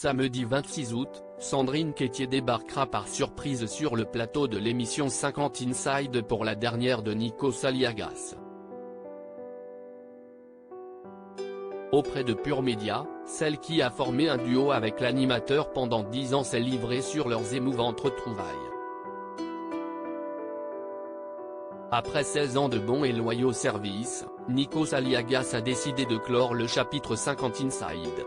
Samedi 26 août, Sandrine Quétier débarquera par surprise sur le plateau de l'émission 50 Inside pour la dernière de Nikos Aliagas. Auprès de Pure Média, celle qui a formé un duo avec l'animateur pendant 10 ans s'est livrée sur leurs émouvantes retrouvailles. Après 16 ans de bons et loyaux services, Nikos Aliagas a décidé de clore le chapitre 50 Inside.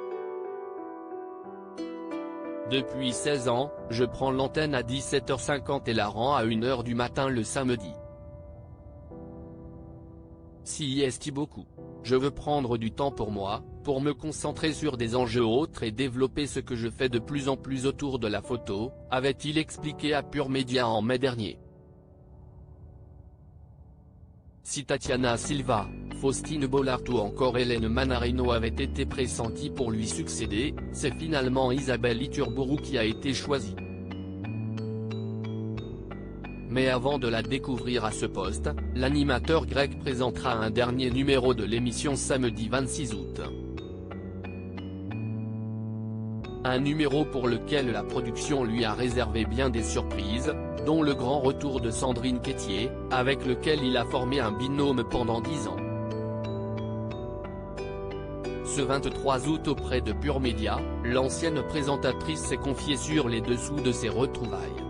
Depuis 16 ans, je prends l'antenne à 17h50 et la rends à 1h du matin le samedi. Si est beaucoup. Je veux prendre du temps pour moi, pour me concentrer sur des enjeux autres et développer ce que je fais de plus en plus autour de la photo, avait-il expliqué à Pure Média en mai dernier. Si Tatiana Silva, Faustine Bollard ou encore Hélène Manarino avaient été pressenties pour lui succéder, c'est finalement Isabelle Iturburu qui a été choisie. Mais avant de la découvrir à ce poste, l'animateur grec présentera un dernier numéro de l'émission samedi 26 août. Un numéro pour lequel la production lui a réservé bien des surprises, dont le grand retour de Sandrine Quétier, avec lequel il a formé un binôme pendant 10 ans. Ce 23 août auprès de Pure Média, l'ancienne présentatrice s'est confiée sur les dessous de ses retrouvailles.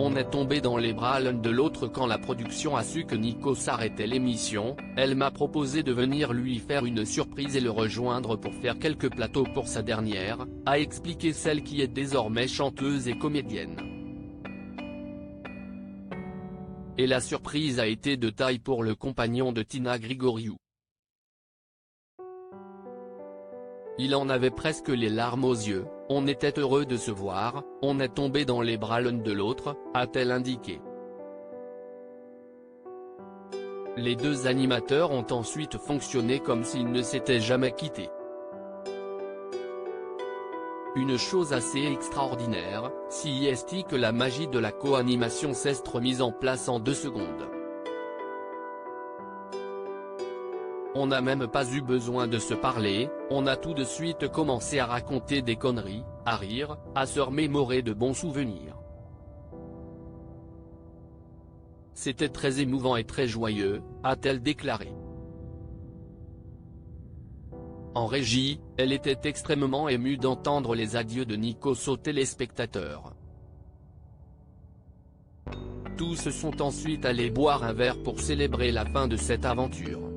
On est tombé dans les bras l'un de l'autre quand la production a su que Nikos arrêtait l'émission, elle m'a proposé de venir lui faire une surprise et le rejoindre pour faire quelques plateaux pour sa dernière, a expliqué celle qui est désormais chanteuse et comédienne. Et la surprise a été de taille pour le compagnon de Tina Grigoriou. Il en avait presque les larmes aux yeux, on était heureux de se voir, on est tombé dans les bras l'un de l'autre, a-t-elle indiqué. Les deux animateurs ont ensuite fonctionné comme s'ils ne s'étaient jamais quittés. Une chose assez extraordinaire, si est que la magie de la co-animation s'est remise en place en 2 secondes. On n'a même pas eu besoin de se parler, on a tout de suite commencé à raconter des conneries, à rire, à se remémorer de bons souvenirs. C'était très émouvant et très joyeux, a-t-elle déclaré. En régie, elle était extrêmement émue d'entendre les adieux de Nikos aux téléspectateurs. Tous sont ensuite allés boire un verre pour célébrer la fin de cette aventure.